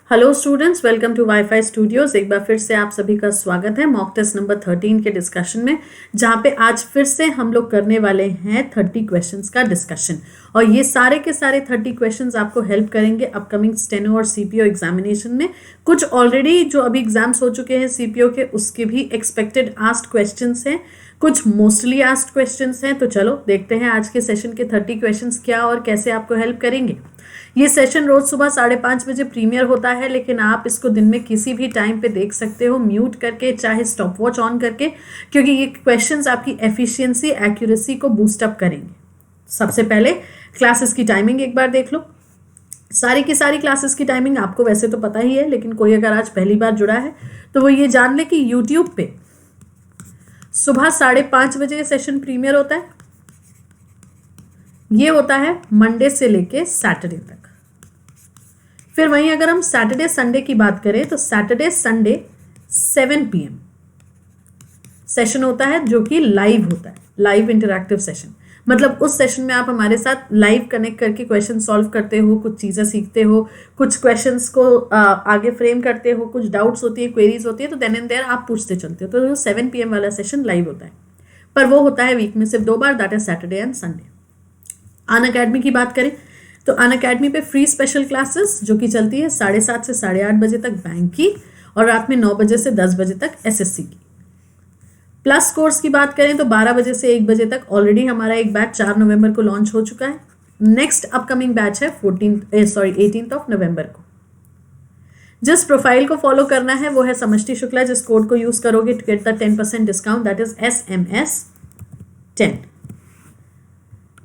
Hello students, welcome to WiFi studios. एक बार फिर से आप सभी का स्वागत है मॉक टेस्ट नंबर 13 के डिस्कशन में, जहां पे आज फिर से हम लोग करने वाले हैं 30 क्वेश्चंस का डिस्कशन। और ये सारे के सारे 30 क्वेश्चंस आपको हेल्प करेंगे अपकमिंग स्टेनो और सीपीओ एग्जामिनेशन में। कुछ ऑलरेडी जो अभी एग्जाम्स हो चुके हैं सीपीओ के, उसके भी एक्सपेक्टेड आस्क्ड क्वेश्चंस हैं, कुछ मोस्टली आस्क्ड क्वेश्चंस हैं। तो चलो देखते हैं आज के सेशन के 30 क्वेश्चंस क्या और कैसे आपको हेल्प करेंगे। ये सेशन रोज सुबह 5:30 बजे प्रीमियर होता है, लेकिन आप इसको दिन में किसी भी टाइम पे देख सकते हो, म्यूट करके, चाहे स्टॉप वॉच ऑन करके, क्योंकि ये क्वेश्चंस आपकी एफिशिएंसी, एक्यूरेसी को बूस्ट अप करेंगे। सबसे पहले क्लासेस की टाइमिंग एक बार देख लो। सारी की सारी क्लासेस की टाइमिंग आपको वैसे तो पता ही है, लेकिन कोई अगर आज पहली बार जुड़ा है तो वो ये जान ले कि यूट्यूब पे सुबह 5:30 बजे सेशन प्रीमियर होता है। ये होता है मंडे से लेके सैटरडे तक। फिर वहीं अगर हम सैटरडे संडे की बात करें तो सैटरडे संडे 7 PM सेशन होता है, जो कि लाइव होता है, लाइव इंटरैक्टिव सेशन। मतलब उस सेशन में आप हमारे साथ लाइव कनेक्ट करके क्वेश्चन सॉल्व करते हो, कुछ चीज़ें सीखते हो, कुछ क्वेश्चंस को आगे फ्रेम करते हो, कुछ डाउट्स होती है, क्वेरीज होती है, तो देन एंड देयर आप पूछते चलते हो। तो 7 PM वाला सेशन लाइव होता है, पर वो होता है वीक में सिर्फ 2 बार, that is Saturday and Sunday. Unacademy की बात करें तो अनअकैडमी पे फ्री स्पेशल क्लासेस जो कि चलती है 7:30 से 8:30 बजे तक बैंक की, और रात में 9 बजे से 10 बजे तक एसएससी की। प्लस कोर्स की बात करें तो 12 बजे से 1 बजे तक ऑलरेडी हमारा एक बैच 4 नवंबर को लॉन्च हो चुका है। नेक्स्ट अपकमिंग बैच है 18 नवंबर को। जिस प्रोफाइल को फॉलो करना है वो है समष्टि शुक्ला, जिस कोड को यूज करोगे to get the 10% discount, that is SMS10।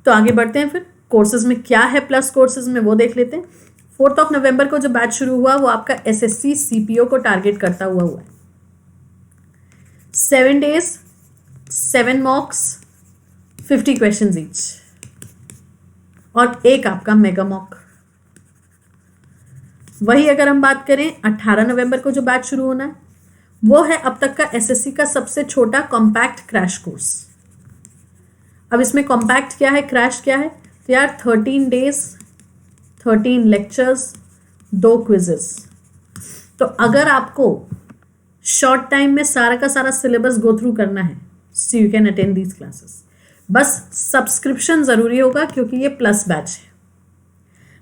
तो आगे बढ़ते हैं, फिर कोर्सेज में क्या है प्लस कोर्सेज में वो देख लेते हैं। 4 नवंबर को जो बैच शुरू हुआ वो आपका एसएससी सीपीओ को टारगेट करता हुआ है। 7 days, 7 मॉक्स, 50 क्वेश्चंस ईच, और एक आपका मेगा मॉक। वही अगर हम बात करें 18 नवंबर को जो बैच शुरू होना है वो है अब तक का एसएससी का सबसे छोटा कॉम्पैक्ट क्रैश कोर्स। अब इसमें कॉम्पैक्ट क्या है, क्रैश क्या है, तो यार 13 days, 13 लेक्चर्स, 2 क्विजेस। तो अगर आपको शॉर्ट टाइम में सारा का सारा सिलेबस गो थ्रू करना है, so you can attend these classes. बस सब्सक्रिप्शन ज़रूरी होगा क्योंकि ये प्लस बैच है।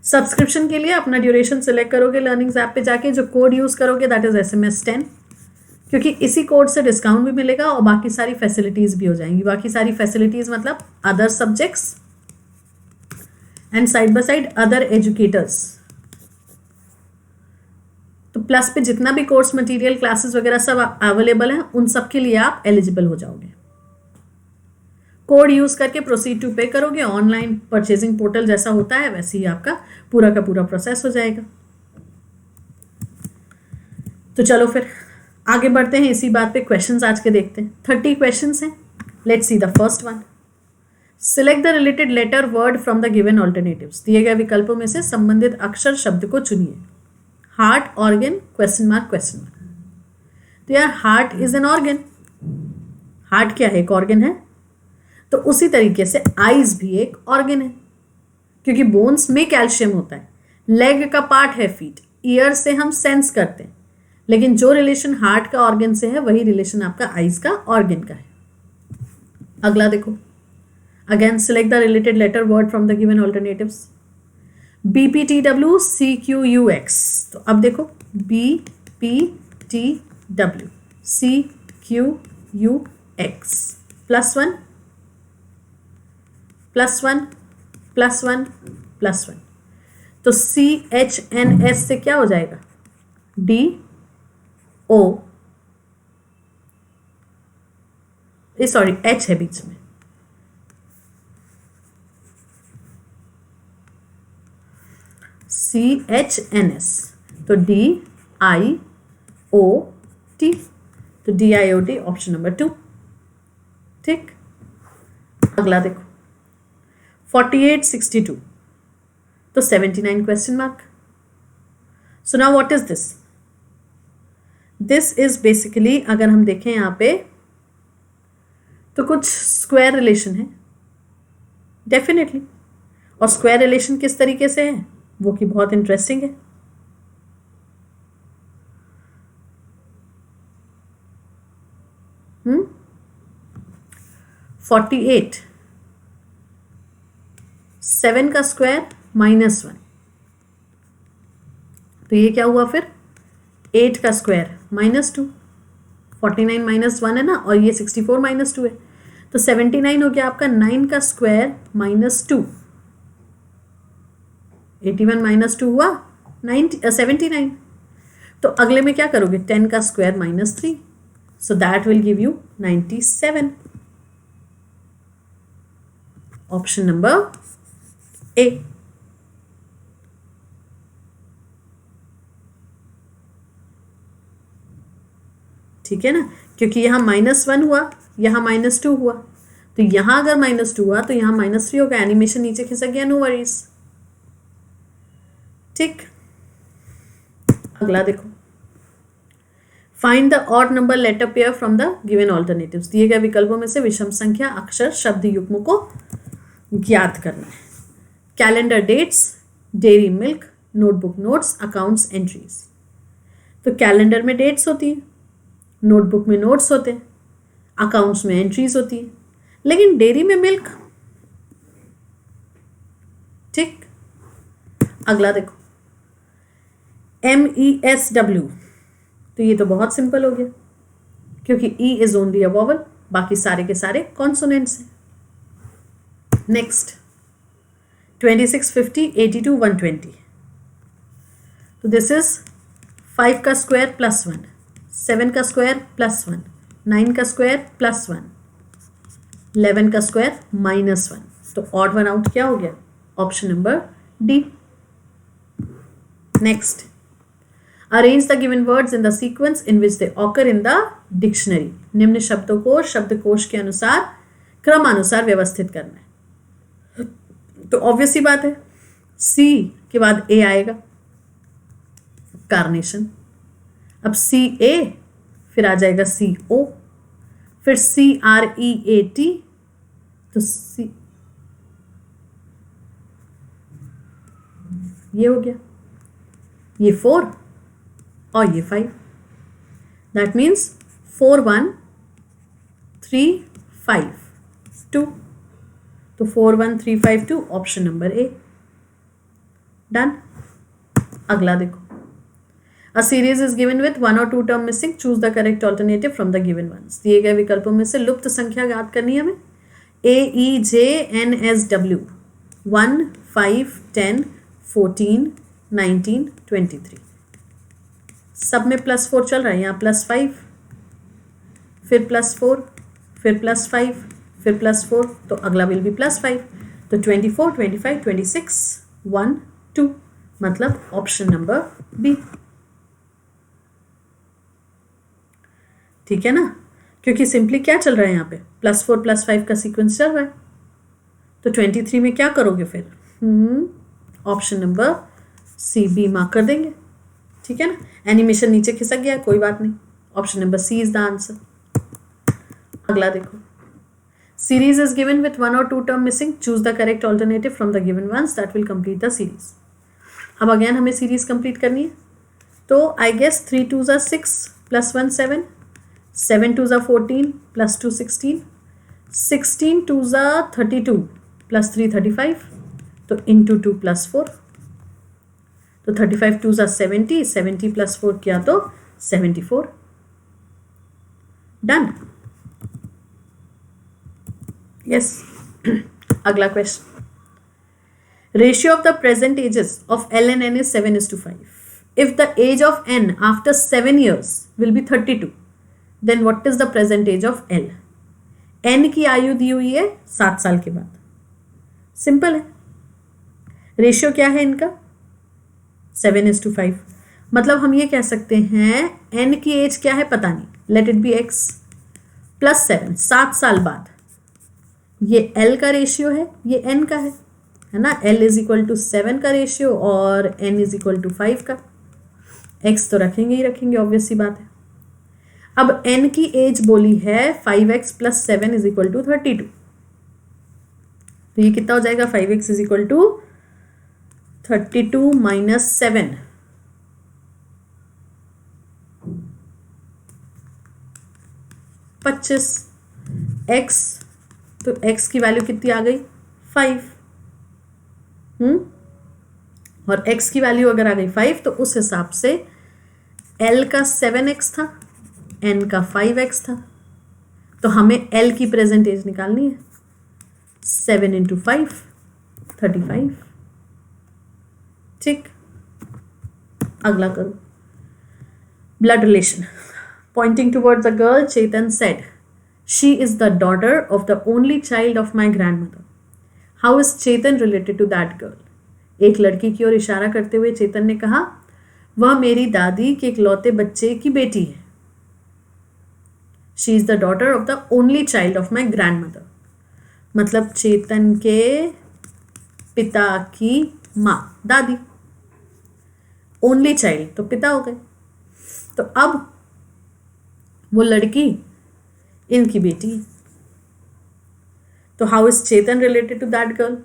सब्सक्रिप्शन के लिए अपना ड्यूरेशन सिलेक्ट करोगे लर्निंग्स ऐप पे जाके, जो कोड यूज़ करोगे दैट इज SMS10, क्योंकि इसी कोड से डिस्काउंट भी मिलेगा और बाकी सारी फैसिलिटीज़ भी हो जाएंगी। बाकी सारी फैसिलिटीज़ मतलब other subjects and side by side other educators. तो प्लस पे जितना भी कोर्स मटेरियल, क्लासेस वगैरह सब अवेलेबल हैं, उन सब के लिए आप एलिजिबल हो जाओगे। कोड यूज करके प्रोसीड टू पे करोगे, ऑनलाइन परचेजिंग पोर्टल जैसा होता है वैसे ही आपका पूरा का पूरा प्रोसेस हो जाएगा। तो चलो फिर आगे बढ़ते हैं, इसी बात पे क्वेश्चंस आज के देखते हैं। 30 क्वेश्चंस हैं। Let's see the first one. Select the related letter word from the given alternatives. दिए गए विकल्पों में से संबंधित अक्षर शब्द को चुनिए। Heart, organ, question mark, question mark. तो यार heart is an organ. Heart क्या है, एक ऑर्गन है। तो उसी तरीके से आईज भी एक ऑर्गन है, क्योंकि बोन्स में कैल्शियम होता है। लेग का पार्ट है फीट, ईयर से हम सेंस करते हैं, लेकिन जो रिलेशन हार्ट का ऑर्गन से है वही रिलेशन आपका आईज का ऑर्गन का है। अगला देखो, again select the related letter word from the given alternatives. BPTW CQUX। तो अब देखो BPTW CQUX +1 +1 +1 +1। तो CHNS से क्या हो जाएगा, DO, सॉरी H है बीच में, CHNS, तो DIOT, तो DIOT ऑप्शन नंबर 2। ठीक, अगला देखो 4862, तो 79 question mark. So now what is this? This is basically, अगर हम देखें यहाँ पे तो कुछ स्क्वायर रिलेशन है डेफिनेटली, और स्क्वायर रिलेशन किस तरीके से है वो कि बहुत इंटरेस्टिंग है। 48, 7 का स्क्वायर -1, तो ये क्या हुआ फिर 8 का स्क्वायर -2, 49 -1 है ना, और ये 64 -2 है, तो 79 हो गया आपका 9 का स्क्वायर -2, 81 -2 हुआ 79। तो अगले में क्या करोगे 10 का square -3, so that will give you 97। Option number A. ठीक है ना, क्योंकि यहां -1 हुआ, यहां -2 हुआ, तो यहां अगर -2 हुआ तो यहां -3 होगा, एनिमेशन नीचे खिसक गया, नो वरीज। ठीक, अगला देखो, find the odd number letter pair from the given alternatives. दिए गए विकल्पों में से विषम संख्या अक्षर शब्द युग्मों को ज्ञात करना है। Calendar dates, dairy milk, notebook notes, accounts entries. तो कैलेंडर में डेट्स होती है, नोटबुक में नोट्स होते हैं, अकाउंट्स में एंट्रीज होती है, लेकिन डेयरी में मिल्क। ठीक, अगला देखो, MESW, तो ये तो बहुत सिंपल हो गया क्योंकि E is only a vowel, बाकी सारे के सारे कॉन्सोनेंट्स हैं। नेक्स्ट 26, 50, 82, 120, तो दिस इज 5 का स्क्वायर +1, 7 का स्क्वायर +1, 9 का स्क्वायर +1, 11 का स्क्वायर -1, तो ऑड वन आउट क्या हो गया, option number D. Next, arrange the given words in the sequence in which they occur in the dictionary. निम्न शब्दों को शब्दकोश के अनुसार क्रमानुसार व्यवस्थित करना है। तो ऑब्वियस सी बात है, सी के बाद ए आएगा, कार्नेशन, अब CA, फिर आ जाएगा CO, फिर CREAT, तो सी ये हो गया, ये 4 और ये 5, दैट मीन्स 4 1 3 5 2, तो 4 1 3 5 2, ऑप्शन नंबर ए। डन, अगला देखो, A series is given with 1 or 2 term missing. Choose the correct alternative from the given ones. दिए गए विकल्पों में से लुप्त संख्या ज्ञात करनी है हमें। AEJNSW 1 5 10 14 19 23, सब में +4 चल रहा है, यहाँ +5, फिर +4, फिर +5, फिर +4, तो अगला विल भी +5, तो 24 25 26 1 2, मतलब ऑप्शन नंबर बी। ठीक है ना, क्योंकि सिंपली क्या चल रहा है यहाँ पे +4 +5 का सीक्वेंस चल रहा है, तो 23 में क्या करोगे फिर, option number C B mark कर देंगे। ठीक है ना, एनिमेशन नीचे खिसक गया, कोई बात नहीं, option number C is the answer. अगला देखो, series is given with 1 or 2 term missing, choose the correct alternative from the given ones that will complete the series. अब अगेन हमें सीरीज कंप्लीट करनी है, तो I guess 3 2s are 6 +1 7, 7 2s are 14 +2 16, 16 2s are 32 +3 35, तो into 2 +4, तो 35 2s are 70, 70 +4 किया तो 74। Done, yes. अगला question, ratio of the present ages of L and N is 7:5. If the age of N after 7 years will be 32, then what is the present age of L? N की आयु दी हुई है 7 साल के बाद, simple है। Ratio क्या है इनका 7:5, मतलब हम ये कह सकते हैं N की एज क्या है पता नहीं, लेट इट बी X +7, 7 साल बाद, ये L का रेशियो है, ये N का है ना, L = 7 का रेशियो और N = 5 का, X तो रखेंगे ही रखेंगे, ऑब्वियस सी बात है। अब N की एज बोली है 5x + 7 = 32, तो ये कितना हो जाएगा 5x = 32 - 7, 25, x तो x की वैल्यू कितनी आ गई 5। और x की वैल्यू अगर आ गई 5 तो उस हिसाब से l का 7x था, n का 5x था, तो हमें l की प्रेजेंट एज निकालनी है। 7 इंटू 5 35। ठीक, अगला करो। Blood relation. Pointing towards a girl, Chetan said, she is the daughter of the only child of my grandmother. How is Chetan related to that girl. एक लड़की की ओर इशारा करते हुए चेतन ने कहा, वह मेरी दादी के इकलौते बच्चे की बेटी है। She is the daughter of the only child of my grand mother, मतलब चेतन के पिता की माँ दादी। ओनली चाइल्ड तो पिता हो गए, तो अब वो लड़की इनकी बेटी है। तो how is Chetan related to that girl.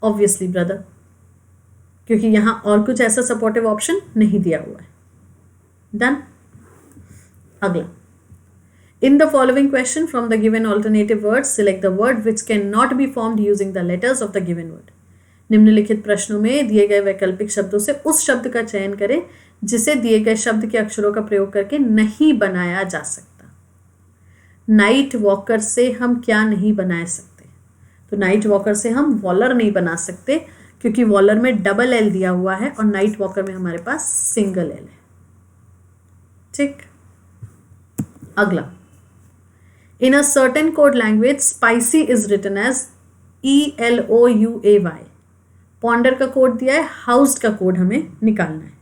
Obviously brother, क्योंकि यहां और कुछ ऐसा सपोर्टिव ऑप्शन नहीं दिया हुआ है। डन। अगला, in the following question from the given alternative words select the word which cannot be formed using the letters of the given word। निम्नलिखित प्रश्नों में दिए गए वैकल्पिक शब्दों से उस शब्द का चयन करें जिसे दिए गए शब्द के अक्षरों का प्रयोग करके नहीं बनाया जा सकता। नाइट वॉकर से हम क्या नहीं बना सकते। तो नाइट वॉकर से हम वॉलर नहीं बना सकते क्योंकि वॉलर में डबल एल दिया हुआ है और नाइट वॉकर में हमारे पास सिंगल एल है। ठीक, अगला, in a certain code language spicy is written as ELOUAY। Ponder का कोड दिया है, हाउस्ड का कोड हमें निकालना है।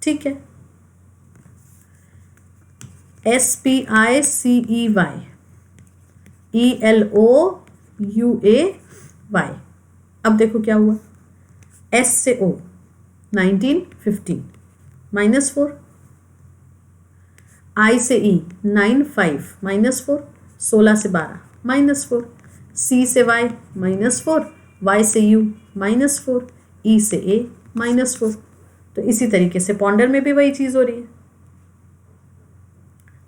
ठीक है, SPICEY ELOUAY। अब देखो क्या हुआ, S से O 19 15 -4, I से E 9 5 -4, 16 से 12 -4, C से Y -4, Y से U -4, E से A -4। तो इसी तरीके से पॉन्डर में भी वही चीज़ हो रही है।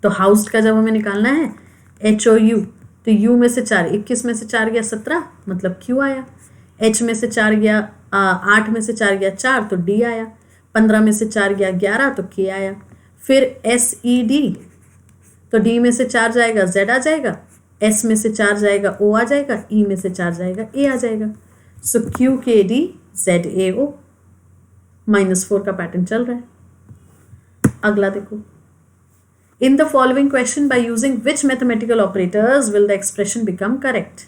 तो हाउस्ड का जब हमें निकालना है HOU, तो U में से 4 21 में से 4 गया 17, मतलब Q आया। H में से 4 गया 8 में से 4 गया 4, तो D आया। 15 में से 4 गया 11, तो K आया। फिर SED, तो D में से 4 जाएगा Z आ जाएगा, S में से 4 जाएगा O आ जाएगा, E में से 4 जाएगा A आ जाएगा। सो QKD ZAO -4 का पैटर्न चल रहा है। अगला देखो, in the following question by using which mathematical operators will the expression become correct.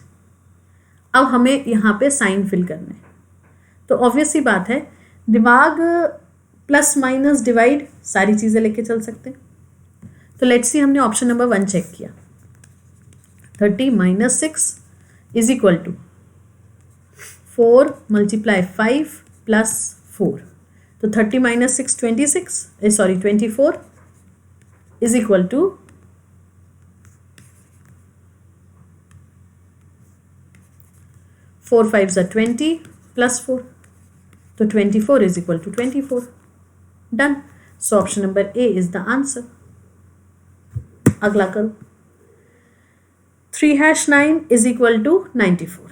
अब हमें यहाँ पे साइन फिल करना है। तो ऑब्वियस सी बात है, दिमाग प्लस माइनस डिवाइड सारी चीज़ें लेके चल सकते हैं। तो लेट्स सी, हमने ऑप्शन नंबर 1 चेक किया। 30 - 6 इज इक्वल टू 4 × 5 + 4। तो 30 - 6 24 इज इक्वल टू 4 5 = 20 + 4, तो 24 is equal to 24। Done. So option number A is the answer. अगला करो, 3#9 is equal to 94,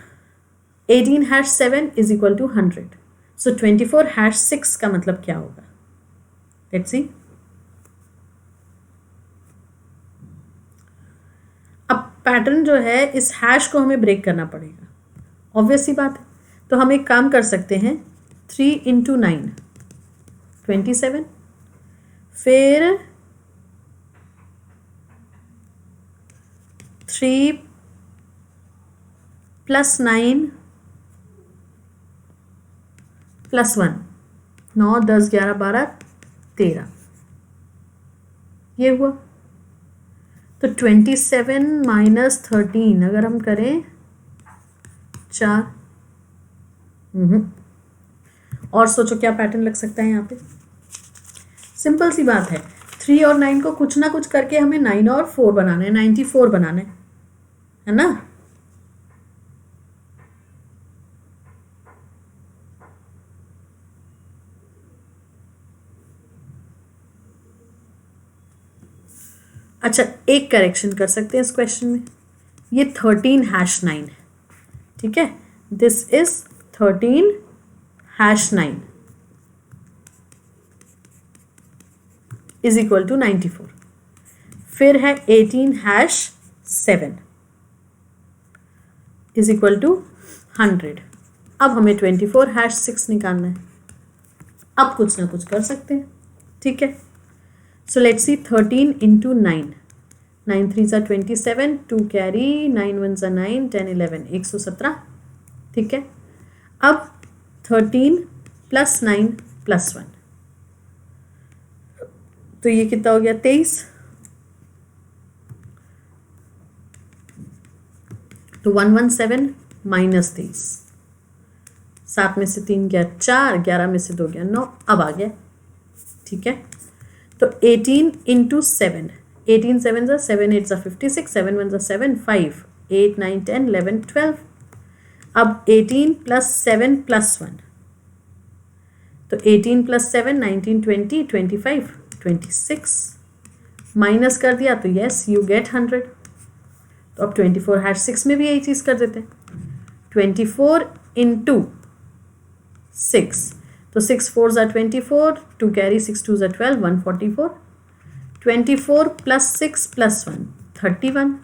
18#7 is equal to 100। So 24#6 का मतलब क्या होगा, लेट्स सी। अब पैटर्न जो है, इस हैश को हमें ब्रेक करना पड़ेगा, ऑब्वियस सी बात है। तो हम एक काम कर सकते हैं, 3 × 9 27, फिर 3 + 9 + 1 9 10 11 12 13, ये हुआ। तो 27 - 13 अगर हम करें 4, और सोचो क्या पैटर्न लग सकता है यहाँ पे। सिंपल सी बात है, 3 और 9 को कुछ ना कुछ करके हमें 9 और 4 बनाना है, 94 बनाना है ना। अच्छा, एक करेक्शन कर सकते हैं इस क्वेश्चन में। ये 13#9 है, ठीक है, this is 13#9 is equal to 94। फिर है 18#7 इज इक्वल टू 100। अब हमें 24#6 निकालना है। अब कुछ ना कुछ कर सकते हैं, ठीक है। सो लेट्स सी 13 इंटू 9, 9 3 ज़ा 27, 2 कैरी, 9 1 ज़ा 9, 10 11 117, ठीक है। अब 13 प्लस 9 प्लस 1, तो ये कितना हो गया 23। तो 117 माइनस 23, 7 में से 3 गया 4, 11 में से 2 गया 9, अब आ गया, ठीक है। तो 18 इंटू 7, 18 7 ज़ा 7 8 ज़ा 56, 7 1 ज़ा 7 5 8 9 10 11 12। अब 18 प्लस 7 प्लस 1, तो 18 प्लस 7 19 20 25 26, माइनस कर दिया तो यस यू गेट 100। तो अब 24#6 में भी यही चीज़ कर देते हैं, 24 इंटू 6, तो 6 4 ज़ा 24, 2 कैरी 6 2 ज़ा 12 144, 24 प्लस 6 प्लस 1 31,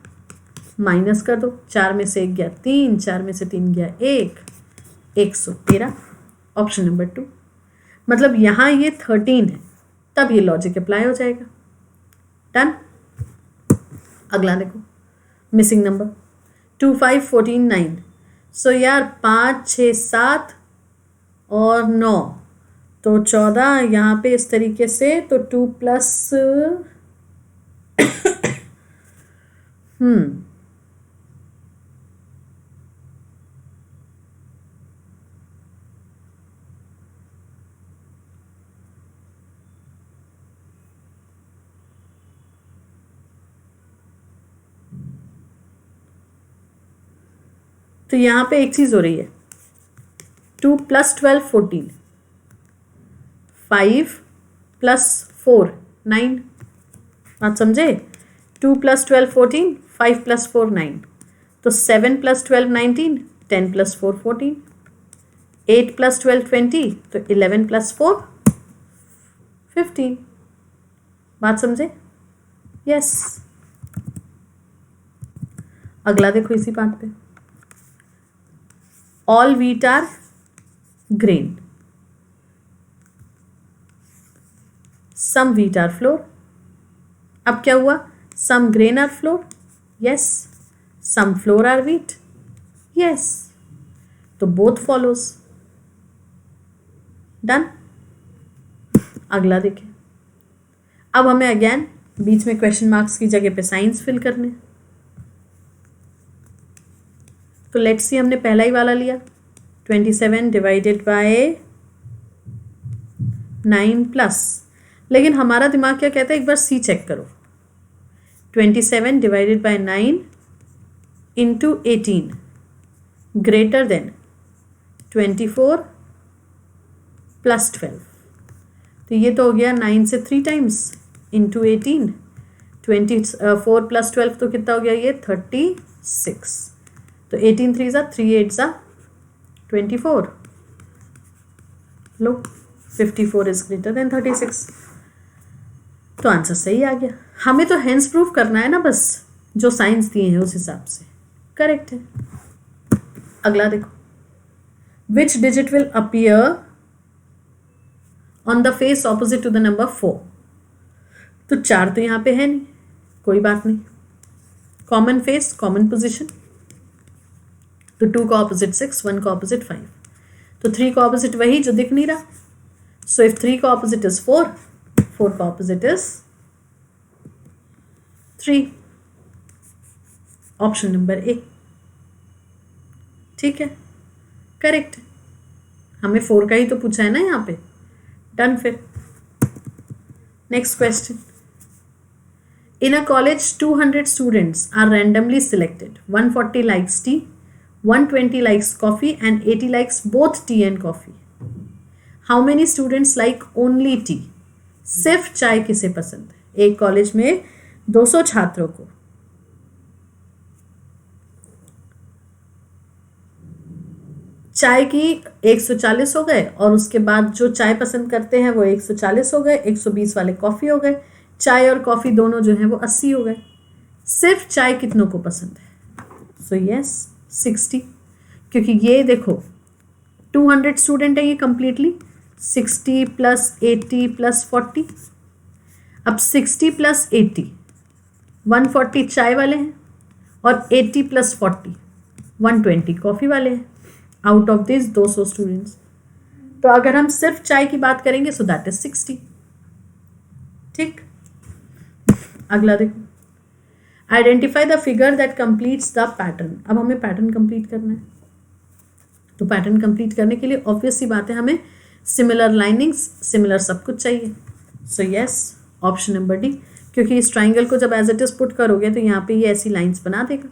माइनस कर दो, 4 में से 1 गया 3, 4 में से 3 गया 1, 113, ऑप्शन नंबर 2। मतलब यहाँ ये 13 है, तब ये लॉजिक अप्लाई हो जाएगा। डन। अगला देखो, मिसिंग नंबर 2 5 14 9। सो यार 5 6 7 और 9, तो 14 यहाँ पे इस तरीके से, तो 2 प्लस तो यहाँ पे एक चीज़ हो रही है, 2 प्लस 12 14, 5 प्लस 4 9, बात समझे। 2 प्लस 12 14, 5 प्लस 4 9, तो 7 प्लस 12 19, 10 प्लस 4 14, 8 प्लस 12 20, तो 11 प्लस 4 15, बात समझे। यस। अगला देखो इसी बात पे, all wheat are grain, some wheat are flour. अब क्या हुआ, some grain are flour, yes, some flour are wheat, yes, तो बोथ फॉलोज। डन। अगला देखें, अब हमें अगेन बीच में क्वेश्चन मार्क्स की जगह पे साइंस फिल करने। तो लेट्स सी, हमने पहला ही वाला लिया, 27 डिवाइडेड बाय 9 प्लस, लेकिन हमारा दिमाग क्या कहता है, एक बार सी चेक करो, 27 divided by 9 into 18 greater than 24 plus 12, तो ये तो हो गया 9 से 3 टाइम्स इंटू 18, 24 प्लस 12 तो कितना हो गया ये 36, तो 18 3 ज़ा 3 8 ज़ा 24, लो 54 इज ग्रेटर देन 36, तो आंसर सही आ गया। हमें तो हेंस प्रूफ करना है ना, बस जो साइंस दिए हैं उस हिसाब से करेक्ट है। अगला देखो, which digit will appear on the face opposite to the number 4। तो 4 तो यहाँ पे है नहीं, कोई बात नहीं, कॉमन फेस कॉमन पोजिशन, तो 2 का ऑपोजिट 6, 1 का ऑपोजिट 5, तो 3 का ऑपोजिट वही जो दिख नहीं रहा, सो इफ 3 का ऑपोजिट इज 4, 4 का opposite is 3, option number A, ठीक है, करेक्ट। हमें 4 का ही तो पूछा है ना यहाँ पे। डन। फिर next question, in a college 200 students are randomly selected, 140 likes tea, 120 likes coffee and 80 likes both tea and coffee. How many students like only tea? सिर्फ चाय किसे पसंद है। एक कॉलेज में 200 छात्रों को चाय की 140 हो गए, और उसके बाद जो चाय पसंद करते हैं वो 140 हो गए, 120 वाले कॉफ़ी हो गए, चाय और कॉफ़ी दोनों जो हैं वो 80 हो गए। सिर्फ चाय कितनों को पसंद है? सो यस 60, क्योंकि ये देखो 200 स्टूडेंट है ये कंप्लीटली, 60 + 80 + 40। अब 60 + 80 140 चाय वाले हैं, और 80 + 40 120 कॉफ़ी वाले हैं। आउट ऑफ दिस 200 स्टूडेंट्स, तो अगर हम सिर्फ चाय की बात करेंगे सो दैट इज 60। ठीक, अगला देखो, identify the figure that completes the pattern. अब हमें पैटर्न कंप्लीट करना है, तो पैटर्न कंप्लीट करने के लिए ऑब्वियस सी बात है हमें सिमिलर लाइनिंग्स, सिमिलर सब कुछ चाहिए। So yes option number D, क्योंकि इस ट्राइंगल को जब एज इट इज पुट करोगे तो यहाँ पे ये ऐसी लाइंस बना देगा।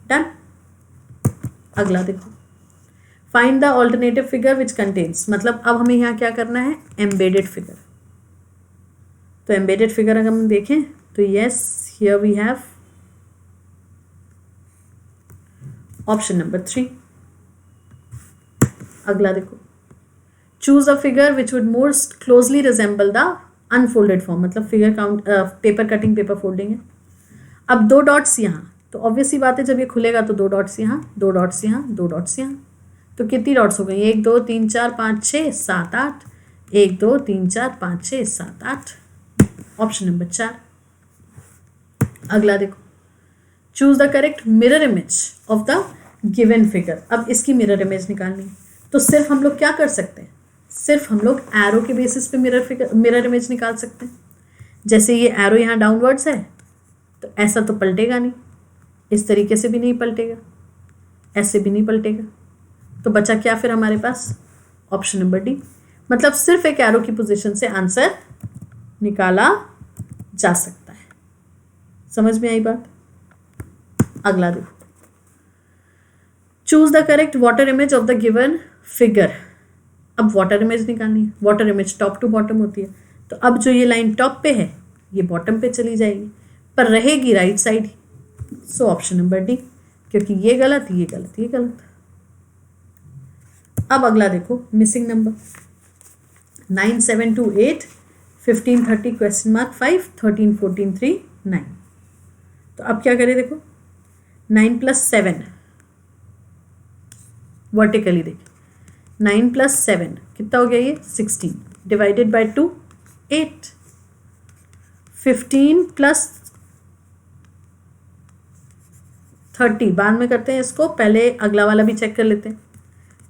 डन, अगला देखो, find the alternative figure which contains, मतलब अब हमें यहाँ क्या करना है, एम्बेडेड फिगर। तो एम्बेडेड फिगर अगर हम देखें तो yes here we have option number 3। अगला देखो, choose a figure which would most closely resemble the unfolded form, मतलब figure count paper cutting paper folding है। अब 2 डॉट्स यहाँ, तो ऑब्वियस सी बात है जब ये खुलेगा तो 2 डॉट्स यहाँ, 2 डॉट्स यहाँ, 2 डॉट्स यहाँ, तो कितनी डॉट्स हो गई, 1 2 3 4 5 6 7 8, 1 2 3 4 5 6 7 8, ऑप्शन नंबर 4। अगला देखो, choose the correct mirror image of the given figure. अब इसकी मिरर इमेज निकालनी है, तो सिर्फ हम लोग क्या कर सकते हैं, सिर्फ हम लोग एरो के बेसिस पे मिरर इमेज निकाल सकते हैं। जैसे ये एरो यहाँ डाउनवर्ड्स है, तो ऐसा तो पलटेगा नहीं, इस तरीके से भी नहीं पलटेगा, ऐसे भी नहीं पलटेगा, तो बचा क्या फिर हमारे पास, ऑप्शन नंबर डी, मतलब सिर्फ एक एरो की पोजीशन से आंसर निकाला जा सकता है। समझ में आई बात? अगला देखो, choose the correct water image of the given figure. अब वाटर इमेज निकालनी है, water image top to bottom होती है, तो अब जो ये लाइन टॉप पे है ये बॉटम पे चली जाएगी, पर रहेगी राइट साइड। सो ऑप्शन नंबर डी, क्योंकि ये गलत, ये गलत, ये गलत। अब अगला देखो, मिसिंग नंबर 9 7 2 8 15 30 क्वेश्चन मार्क 5 13 14 3 9। तो अब क्या करें, देखो 9 + 7 वर्टिकली देखिए, 9 + 7 कितना हो गया, ये 16 डिवाइडेड बाय 2 8, 15 + 30 बाद में करते हैं इसको, पहले अगला वाला भी चेक कर लेते हैं।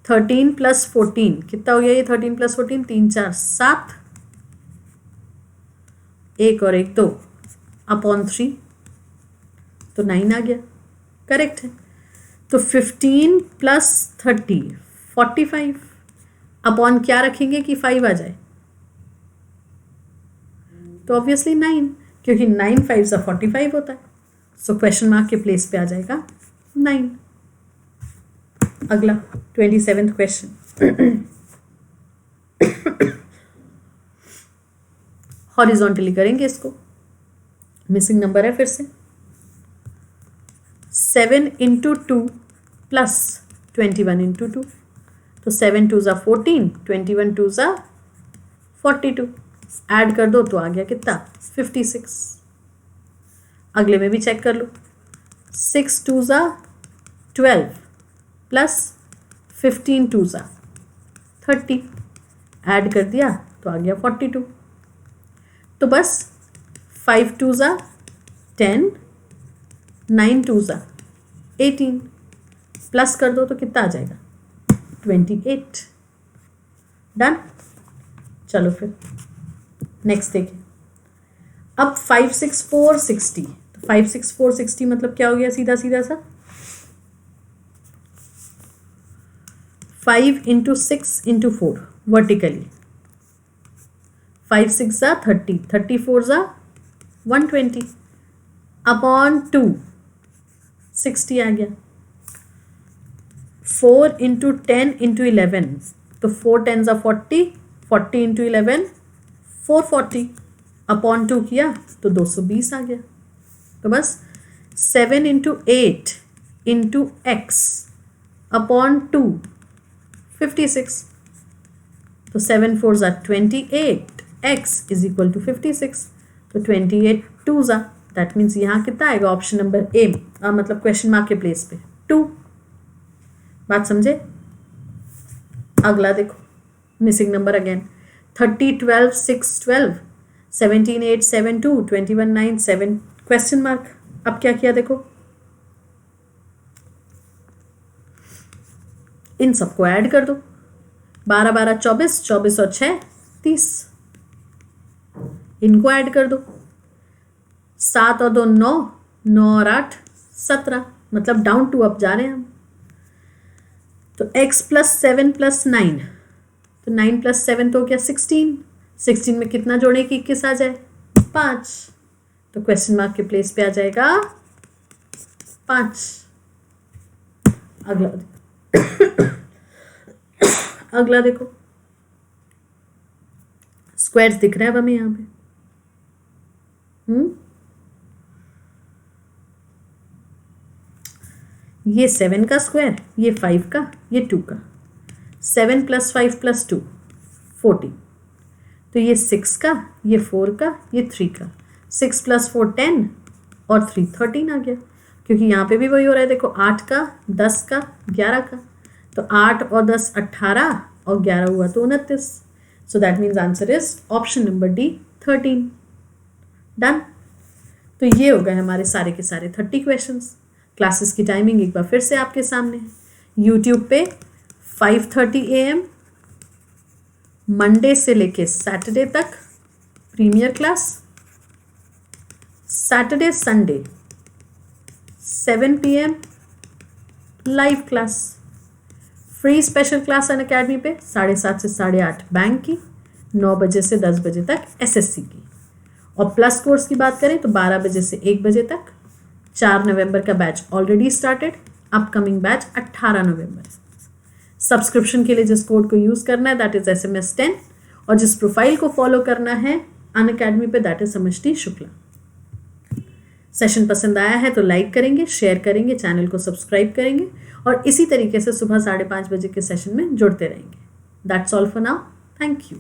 13 + 14 कितना हो गया, ये 13 + 14 3 4 7, 1 और 1 2 अपॉन 3, तो 9 आ गया, करेक्ट है। तो 15 + 30 45 अपॉन क्या रखेंगे कि 5 आ जाए, तो ऑब्वियसली 9, क्योंकि 9 5 सा 45 होता है, सो क्वेश्चन मार्क के प्लेस पे आ जाएगा 9। अगला 27th क्वेश्चन, हॉरिजॉन्टली करेंगे इसको, मिसिंग नंबर है फिर से 7 × 2 + 21 × 2, तो 7 2 = 14, 21 2 = 42, ऐड कर दो तो आ गया कितना, 56। अगले में भी चेक कर लो, 6 2 = 12 + 15 2 = 30, ऐड कर दिया तो आ गया 42। तो बस 5 2 = 10, 9 2 = 18, प्लस कर दो तो कितना आ जाएगा, 28। डन, चलो फिर नेक्स्ट देखिए। अब 5 6 4 60, तो 5 6 4 60 मतलब क्या हो गया, सीधा सीधा सा 5 × 6 × 4 वर्टिकली, 5 6 = 30, 30 4 = 120 अपॉन 2 60 आ गया। 4 × 10 × 11, तो 4 10 = 40, 40 × 11 440 अपॉन 2 किया तो 220 आ गया। तो बस 7 × 8 इंटू एक्स अपॉन 2 56। तो 7 4 ज़ा 28, एक्स इज इक्वल टू 56। तो 28 2 ज़ा, दैट मीन्स यहाँ कितना आएगा ऑप्शन नंबर ए, मतलब क्वेश्चन मार्क के प्लेस पे 2। बात समझे? अगला देखो, missing number again 30 12 6 12, 17 8 7 2, 21 9 7 question mark. अब क्या किया देखो, इन सबको ऐड कर दो, 12 12 24, 24 और 6 30, इनको ऐड कर दो, 7 और 2 9, 9 और 8 17, मतलब डाउन टू अप जा रहे हैं हम। तो x प्लस 7 प्लस 9, तो 9 प्लस 7 तो क्या 16, 16 में कितना जोड़े कि 21 आ जाए 5, तो क्वेश्चन मार्क के प्लेस पे आ जाएगा 5। अगला अगला देखो, स्क्वायर्स दिख रहे हैं अब हमें यहाँ पे। ये 7 का स्क्वायर, ये 5 का, ये 2 का, 7 प्लस 5 प्लस 2 14, तो ये 6 का, ये 4 का, ये 3 का, 6 प्लस 4 10 और 3 13 आ गया, क्योंकि यहाँ पे भी वही हो रहा है देखो, 8 का, 10 का, 11 का, तो 8 और 10 18 और 11 हुआ तो 29। So that means answer is option number D 13। Done. तो ये हो गए हमारे सारे के सारे 30 क्वेश्चंस। क्लासेस की टाइमिंग एक बार फिर से आपके सामने है, यूट्यूब पे 5:30 AM मंडे से लेके सैटरडे तक premier class, Saturday Sunday 7 PM live class, free special class Unacademy पे 7:30 से 8:30 बैंक की, 9 बजे से 10 बजे तक SSC की, और प्लस कोर्स की बात करें तो 12 बजे से 1 बजे तक। 4 नवंबर का batch already started, upcoming batch 18 नवंबर। सब्सक्रिप्शन के लिए जिस कोड को यूज़ करना है दैट इज़ SMS 10, और जिस प्रोफाइल को फॉलो करना है अनअकैडमी पे दैट इज समष्टि शुक्ला। सेशन पसंद आया है तो लाइक करेंगे, शेयर करेंगे, चैनल को सब्सक्राइब करेंगे, और इसी तरीके से सुबह 5:30 बजे के सेशन में जुड़ते रहेंगे। That's all for now, thank you.